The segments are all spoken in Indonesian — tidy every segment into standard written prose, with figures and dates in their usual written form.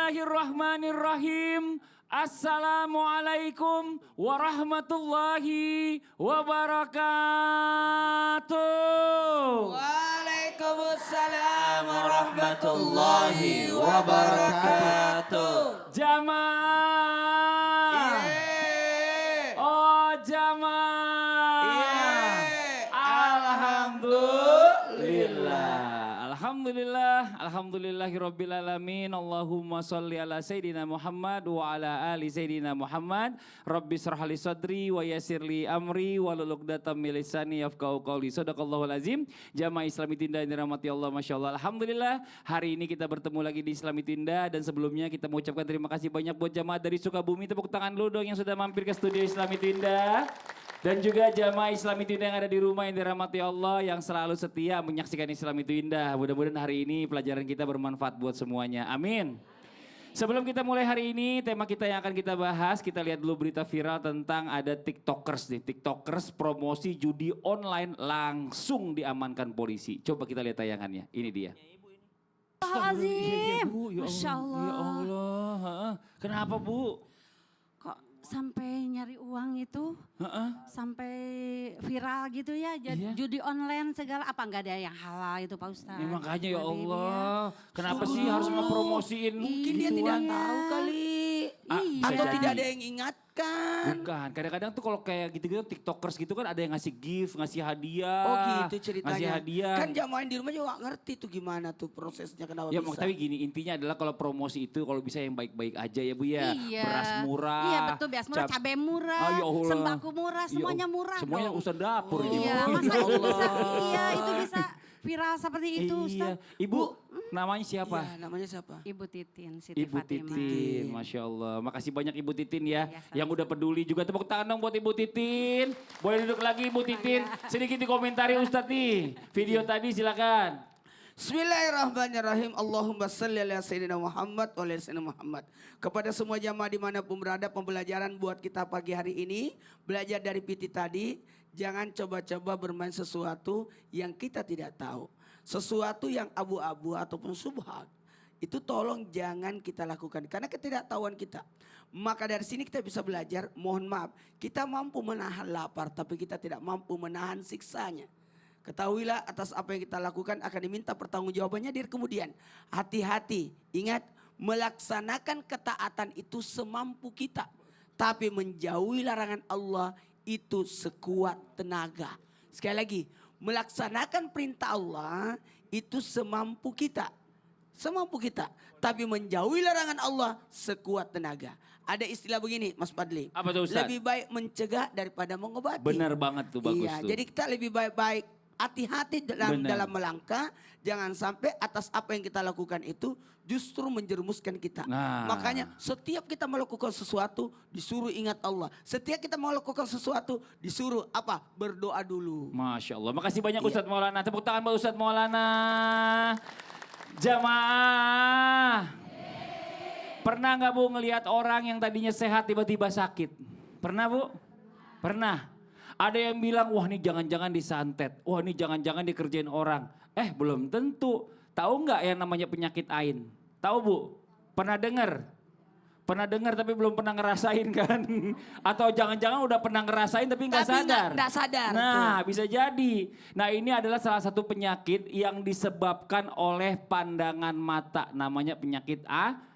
Bismillahirrahmanirrahim. Assalamualaikum warahmatullahi wabarakatuh. Waalaikumsalam warahmatullahi wabarakatuh. Jamaah. Iye. Oh jamaah. Iye. Alhamdulillah. Alhamdulillahirabbil alamin. Allahumma shalli ala sayidina Muhammad wa ala ali sayidina Muhammad. Rabbi shrah li sadri wa yassir li amri wahlul 'uqdatam min lisani yafqahu qawli. Shadaqallahul azim. Jamaah Islami Tinda yang dirahmati Allah, masyaallah. Alhamdulillah, hari ini kita bertemu lagi di Islami Tinda dan sebelumnya kita mengucapkan terima kasih banyak buat jamaah dari Sukabumi. Tepuk tangan dulu dong yang sudah mampir ke studio Islami Tinda. Dan juga jamaah Islami Tinda yang ada di rumah yang dirahmati Allah, yang selalu setia menyaksikan Islami Tinda. Mudah-mudahan hari ini pelajaran kita bermanfaat buat semuanya. Amin. Sebelum kita mulai hari ini, tema kita yang akan kita bahas, kita lihat dulu berita viral tentang ada TikTokers nih. TikTokers promosi judi online langsung diamankan polisi. Coba kita lihat tayangannya, ini dia. Astagfirullahaladzim. Ya Masya Allah. Ya Allah. Heeh. Kenapa Bu? Kok sampai nyari uang itu, sampai viral gitu ya, Iya. judi online segala, apa nggak ada yang halal itu Pak Ustadz? Ya, makanya ya Habib, Allah. Kenapa Setuju. sih harus ngepromosiin Mungkin dia gituan? tidak tahu kali. Bisa Atau jadi. tidak ada yang ingatkan. Bukan, kadang-kadang tuh kalau kayak gitu-gitu TikTokers gitu kan ada yang ngasih gift, ngasih hadiah. Oh gitu ceritanya. Ngasih hadiah. Kan jamaah di rumah juga gak ngerti tuh gimana tuh prosesnya kenapa Ya bisa. tapi gini, intinya adalah kalau promosi itu kalau bisa yang baik-baik aja ya Bu ya. Iya. Beras murah. Iya betul, beras murah, cabai murah, Ah, ya Allah. sembako murah, semuanya Ya, murah semuanya dong. urusan dapur ini. Iya, Bu. masa itu bisa, iya itu bisa viral seperti itu Iya. Ustadz. Ibu, namanya siapa? Iya, namanya siapa? Ibu Titin, Siti Ibu Fatimah. Titin, Masya Allah. Makasih banyak Ibu Titin ya. Iya, Yang udah peduli juga. Tepuk tangan dong buat Ibu Titin. Boleh duduk lagi Ibu Titin. Sedikit dikomentari Ustadz nih. Video tadi silakan. Bismillahirrahmanirrahim. Allahumma salli ala sayyidina Muhammad wa ala sayyidina Muhammad. Kepada semua jamaah dimanapun berada, pembelajaran buat kita pagi hari ini. Belajar dari PT tadi. Jangan coba-coba bermain sesuatu yang kita tidak tahu. Sesuatu yang abu-abu ataupun subhat. Itu tolong jangan kita lakukan. Karena ketidaktahuan kita. Maka dari sini kita bisa belajar. Mohon maaf. Kita mampu menahan lapar. Tapi kita tidak mampu menahan siksanya. Ketahuilah atas apa yang kita lakukan akan diminta pertanggungjawabannya di kemudian. Hati-hati, ingat melaksanakan ketaatan itu semampu kita. Tapi menjauhi larangan Allah itu sekuat tenaga. Sekali lagi, melaksanakan perintah Allah itu semampu kita. Semampu kita. Tapi menjauhi larangan Allah sekuat tenaga. Ada istilah begini Mas Fadli. Apa tuh Ustaz? Lebih baik mencegah daripada mengobati. Benar banget tuh, bagus Iya, tuh. jadi kita lebih baik-baik hati-hati dalam Benar. melangkah. Jangan sampai atas apa yang kita lakukan itu justru menjerumuskan kita. Nah. Makanya setiap kita melakukan sesuatu disuruh ingat Allah. Setiap kita melakukan sesuatu disuruh apa? Berdoa dulu. Masya Allah. Makasih banyak Iya. Ustadz Maulana. Tepuk tangan buat Ustadz Maulana. Jamaah. Pernah nggak Bu ngelihat orang yang tadinya sehat tiba-tiba sakit? Pernah Bu? Pernah. Ada yang bilang, wah ini jangan-jangan disantet. Wah ini jangan-jangan dikerjain orang. Belum tentu. Tahu nggak yang namanya penyakit ain? Tahu Bu? Pernah dengar? Pernah dengar tapi belum pernah ngerasain kan? Atau jangan-jangan udah pernah ngerasain tapi nggak Tapi sadar. nggak sadar. Nah bisa jadi. Nah ini adalah salah satu penyakit yang disebabkan oleh pandangan mata. Namanya penyakit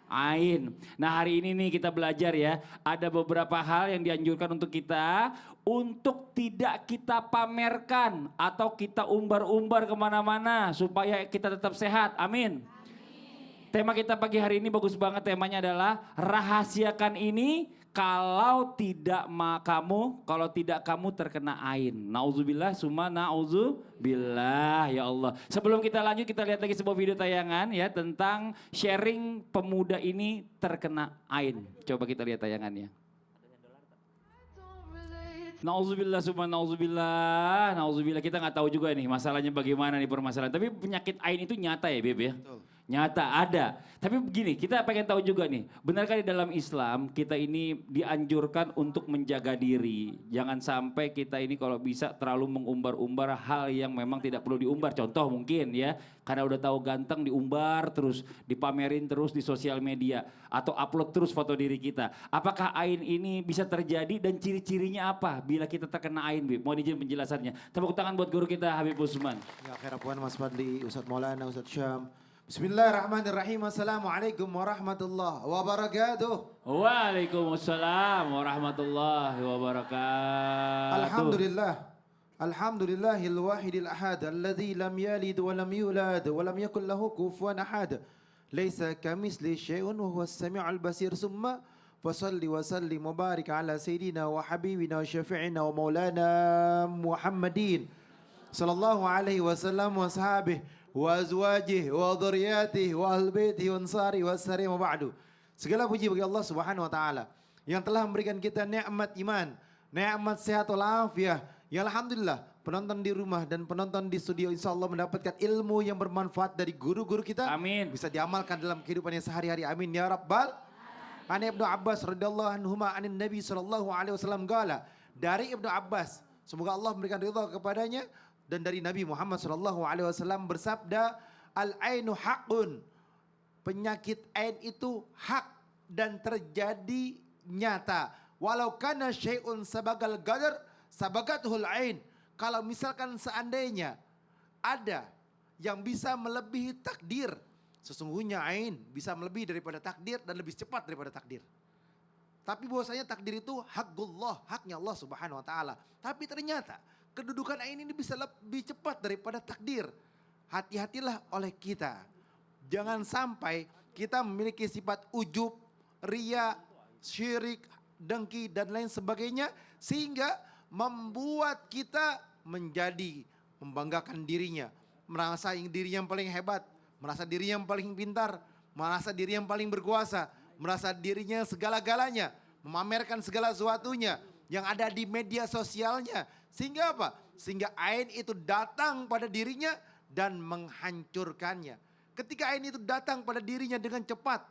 ain. Nah hari ini nih kita belajar ya. Ada beberapa hal yang dianjurkan untuk kita. Untuk tidak kita pamerkan. Atau kita umbar-umbar kemana-mana. Supaya kita tetap sehat. Amin. Tema kita pagi hari ini bagus banget, temanya adalah rahasiakan ini kalau tidak kamu terkena ain. Nauzubillah summa nauzubillah ya Allah. Sebelum kita lanjut kita lihat lagi sebuah video tayangan ya tentang sharing pemuda ini terkena ain. Coba kita lihat tayangannya. Nauzubillah summa nauzubillah. Nauzubillah kita nggak tahu juga nih masalahnya bagaimana nih permasalahan. Tapi penyakit ain itu nyata ya Beb ya. Nyata ada. Tapi begini, kita pengen tahu juga nih, benarkah di dalam Islam kita ini dianjurkan untuk menjaga diri? Jangan sampai kita ini kalau bisa terlalu mengumbar-umbar hal yang memang tidak perlu diumbar. Contoh mungkin ya, karena udah tahu ganteng diumbar terus, dipamerin terus di sosial media. Atau upload terus foto diri kita. Apakah ain ini bisa terjadi dan ciri-cirinya apa bila kita terkena ain, Bib? Mohon izin penjelasannya. Tepuk tangan buat guru kita Habib Usman. Ya akhir puan Mas Fadli, Ustadz Maulana, Ustadz Syam. Bismillahirrahmanirrahim. Assalamualaikum warahmatullahi wabarakatuh. Waalaikumsalam warahmatullahi wabarakatuh. Alhamdulillah. Alhamdulillahil wahidil ahad alladzi lam yalid wa lam yulad wa lam yakul lahu kufuwan ahad. Laisa kamisli syai'un wa huwas samiul basir. Summa fasalli wa sallim wa barik ala sayyidina wa habibina wa syafi'ina wa maulana Muhammadin sallallahu alaihi wasallam wa sahabihi wa azwajih wa dhurriyyatih wa ahli baitih wa ansari wa sari wa ba'du. Segala puji bagi Allah Subhanahu wa taala yang telah memberikan kita nikmat iman, nikmat sehat walafiat. Ya alhamdulillah, penonton di rumah dan penonton di studio insyaallah mendapatkan ilmu yang bermanfaat dari guru-guru kita. Amin. Bisa diamalkan dalam kehidupannya sehari-hari. Amin ya rabbal. An Ibnu Abbas radhiyallahu anhuma anin Nabi sallallahu alaihi wasallam qala. Dari Ibnu Abbas, semoga Allah memberikan ridha kepadanya, dan dari Nabi Muhammad SAW bersabda, al-ainu haqqun. Penyakit ain itu hak dan terjadi nyata. Walau kana syai'un sabagal qadar sabagathul ain. Kalau misalkan seandainya ada yang bisa melebihi takdir, sesungguhnya ain bisa melebihi daripada takdir dan lebih cepat daripada takdir. Tapi bahwasanya takdir itu haqqullah, haknya Allah Subhanahu wa taala. Tapi ternyata kedudukan ain ini bisa lebih cepat daripada takdir. Hati-hatilah oleh kita. Jangan sampai kita memiliki sifat ujub, ria, syirik, dengki dan lain sebagainya. Sehingga membuat kita menjadi membanggakan dirinya. Merasa diri yang paling hebat, merasa diri yang paling pintar, merasa diri yang paling berkuasa, merasa dirinya segala-galanya, memamerkan segala sesuatunya yang ada di media sosialnya. Sehingga apa? Sehingga ain itu datang pada dirinya dan menghancurkannya. Ketika ain itu datang pada dirinya dengan cepat,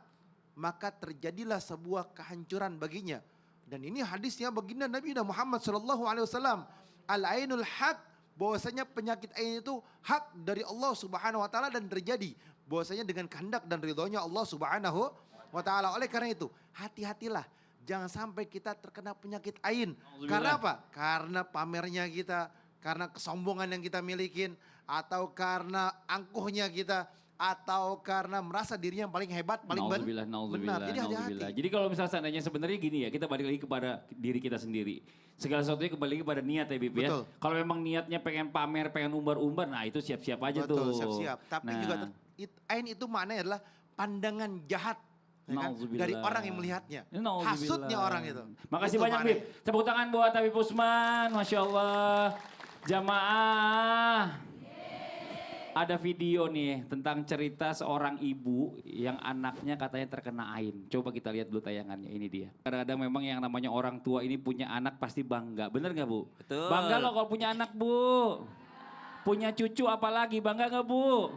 maka terjadilah sebuah kehancuran baginya. Dan ini hadisnya baginda Nabi Muhammad SAW. Al-ainul haq, bahwasanya penyakit ain itu hak dari Allah Subhanahu wa taala dan terjadi bahwasanya dengan kehendak dan ridhonya Allah Subhanahu wa taala. Oleh karena itu, hati-hatilah jangan sampai kita terkena penyakit ain. Karena apa? Karena pamernya kita, karena kesombongan yang kita milikin, atau karena angkuhnya kita, atau karena merasa dirinya yang paling hebat, paling benar. Jadi hati-hati. Jadi kalau misalnya seandainya sebenarnya gini ya, kita balik lagi kepada diri kita sendiri. Segala sesuatunya kembali lagi kepada niat ya Bib ya. Kalau memang niatnya pengen pamer, pengen umbar-umbar, nah itu siap-siap aja tuh. Siap-siap. Tapi juga ain itu maknanya adalah pandangan jahat. Ya kan? Dari orang yang melihatnya. Hasutnya orang itu. Makasih itu banyak Bib. Tepuk tangan buat Habib Usman. Masya Allah. Jamaah. Ada video nih tentang cerita seorang ibu yang anaknya katanya terkena ain. Coba kita lihat dulu tayangannya, ini dia. Kadang-kadang memang yang namanya orang tua ini punya anak pasti bangga. Bener gak Bu? Betul. Bangga loh kalau punya anak Bu. Punya cucu apalagi, bangga gak Bu?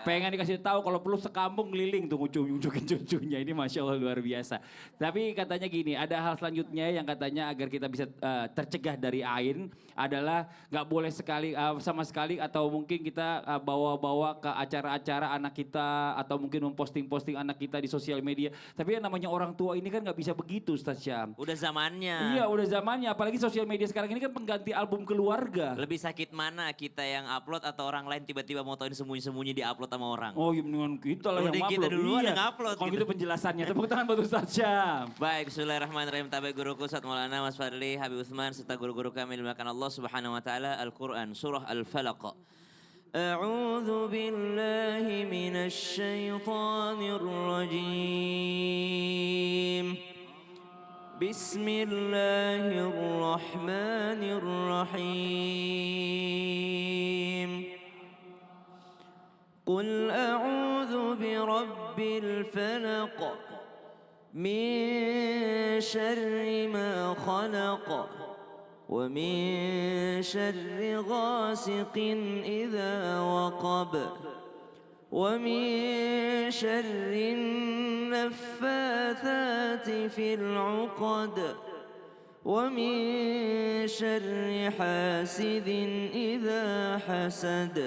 Pengen dikasih tahu kalau perlu sekampung keliling tuh ngunjukin cucunya, ini Masya Allah luar biasa. Tapi katanya gini, ada hal selanjutnya yang katanya agar kita bisa tercegah dari ain adalah nggak boleh sama sekali atau mungkin kita bawa-bawa ke acara-acara anak kita atau mungkin memposting-posting anak kita di sosial media. Tapi yang namanya orang tua ini kan nggak bisa begitu Ustaz Syam. Udah zamannya. Iya udah zamannya, apalagi sosial media sekarang ini kan pengganti album keluarga. Lebih sakit mana, kita yang upload atau orang lain tiba-tiba mau tahu sembunyi-sembunyi di upload sama orang? Oh iya dengan kita lah yang kita upload. duluan Iya. yang upload. Kalau gitu. gitu penjelasannya, tepuk tangan buat Ustaz Syam. Baik, bismillahirrahmanirrahim. Tabaik guruku Ustadz Maulana Mas Fadli, Habib Utsman serta guru-guru kami dimuliakan Allah Subhanahu wa taala. Al-Qur'an surah Al-Falaq. A'udzu billahi minasy syaithanir rajim. Bismillahirrahmanirrahim. قل أعوذ برب الفلق من شر ما خلق ومن شر غاسق إذا وقب ومن شر النفاثات في العقد ومن شر حاسد إذا حسد.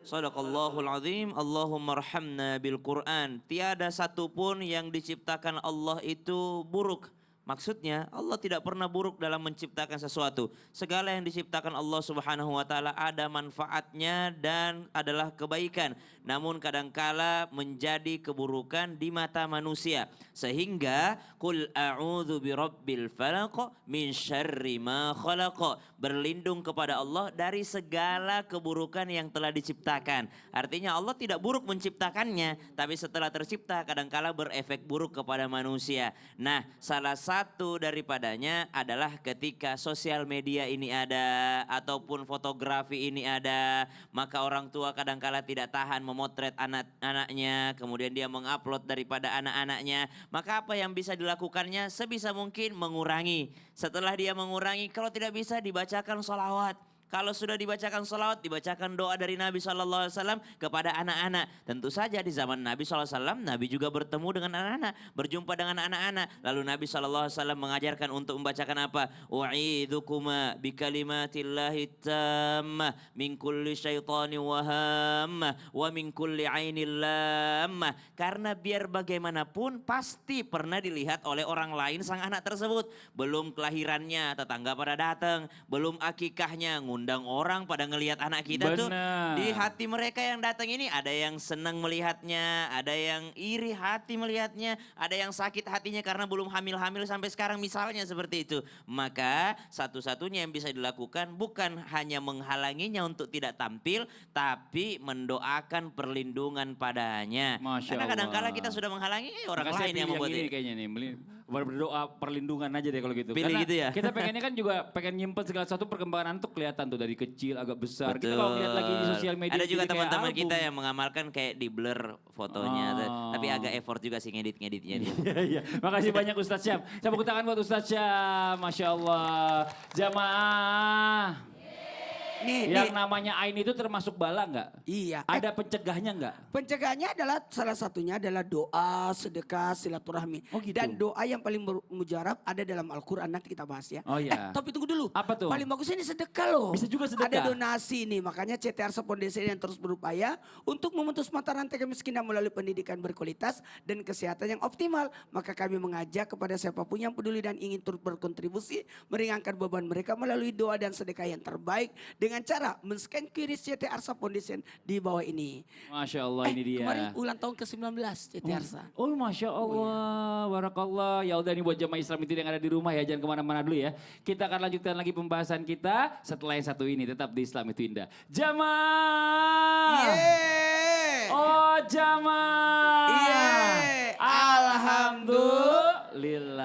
Sadaqallahul azim. Allahumma arhamna bil Quran. Tiada satupun yang diciptakan Allah itu buruk. Maksudnya Allah tidak pernah buruk dalam menciptakan sesuatu. Segala yang diciptakan Allah Subhanahu wa taala ada manfaatnya dan adalah kebaikan. Namun kadangkala menjadi keburukan di mata manusia. Sehingga qul a'udzu birabbil falaq min syarri ma khalaq. Berlindung kepada Allah dari segala keburukan yang telah diciptakan. Artinya Allah tidak buruk menciptakannya, tapi setelah tercipta kadangkala berefek buruk kepada manusia. Nah, salah satu daripadanya adalah ketika sosial media ini ada ataupun fotografi ini ada, maka orang tua kadangkala tidak tahan memotret anak-anaknya, kemudian dia mengupload daripada anak-anaknya. Maka apa yang bisa dilakukannya? Sebisa mungkin mengurangi. Setelah dia mengurangi, kalau tidak bisa dibacakan sholawat. Kalau sudah dibacakan salawat, dibacakan doa dari Nabi SAW kepada anak-anak. Tentu saja di zaman Nabi SAW, Nabi juga bertemu dengan anak-anak, berjumpa dengan anak-anak. Lalu Nabi SAW mengajarkan untuk membacakan apa? U'idhukuma bikalimatillahi tammah min kulli syaitani wahammah wa min kulli ainil lammah. Karena biar bagaimanapun pasti pernah dilihat oleh orang lain sang anak tersebut. Belum kelahirannya, tetangga pada datang. Belum akikahnya, undang orang pada ngelihat anak kita tuh, di hati mereka yang datang ini ada yang senang melihatnya, ada yang iri hati melihatnya, ada yang sakit hatinya karena belum hamil-hamil sampai sekarang misalnya seperti itu. Maka satu-satunya yang bisa dilakukan bukan hanya menghalanginya untuk tidak tampil, tapi mendoakan perlindungan padanya. Masya Karena Allah. kadang-kala kita sudah menghalangi orang Maka saya lain yang pilih membuat ini kayaknya nih, berdoa perlindungan aja deh kalau gitu. Pilih Karena gitu ya? kita pengennya kan juga pengen nyimpen segala sesuatu, perkembangan anak tuh kelihatan tuh dari kecil agak besar. Kita Betul. kalau lihat lagi di sosial media Ada juga jadi kayak teman-teman album. kita yang mengamalkan kayak di blur fotonya, Oh. tapi agak effort juga sih ngedit-ngeditnya. Iya, iya. Makasih banyak Ustadz Syam. Tepuk tangan buat Ustadz Syam. Masya Allah. Jamaah. Yang namanya ain itu termasuk bala nggak? Iya. Ada pencegahnya nggak? Pencegahannya adalah salah satunya adalah doa, sedekah, silaturahmi. Oh gitu. Dan doa yang paling mujarab ada dalam Al-Quran, nanti kita bahas ya. Oh iya. Tapi tunggu dulu. Apa tuh? Paling bagus ini sedekah loh. Bisa juga sedekah. Ada donasi nih, makanya CT Arsa Foundation yang terus berupaya untuk memutus mata rantai kemiskinan melalui pendidikan berkualitas dan kesehatan yang optimal. Maka kami mengajak kepada siapapun yang peduli dan ingin turut berkontribusi meringankan beban mereka melalui doa dan sedekah yang terbaik dengan cara men-scan QR CT Arsa Foundation di bawah ini. Masya Allah ini dia. Kemarin ulang tahun ke-19 CT Arsa. Oh Masya Allah, barakallah. Ya udah nih buat jamaah Islam itu yang ada di rumah ya, jangan kemana-mana dulu ya. Kita akan lanjutkan lagi pembahasan kita setelah yang satu ini, tetap di Islam itu indah. Jamaah. Yeay. Oh jamaah. Yeay. Alhamdulillah.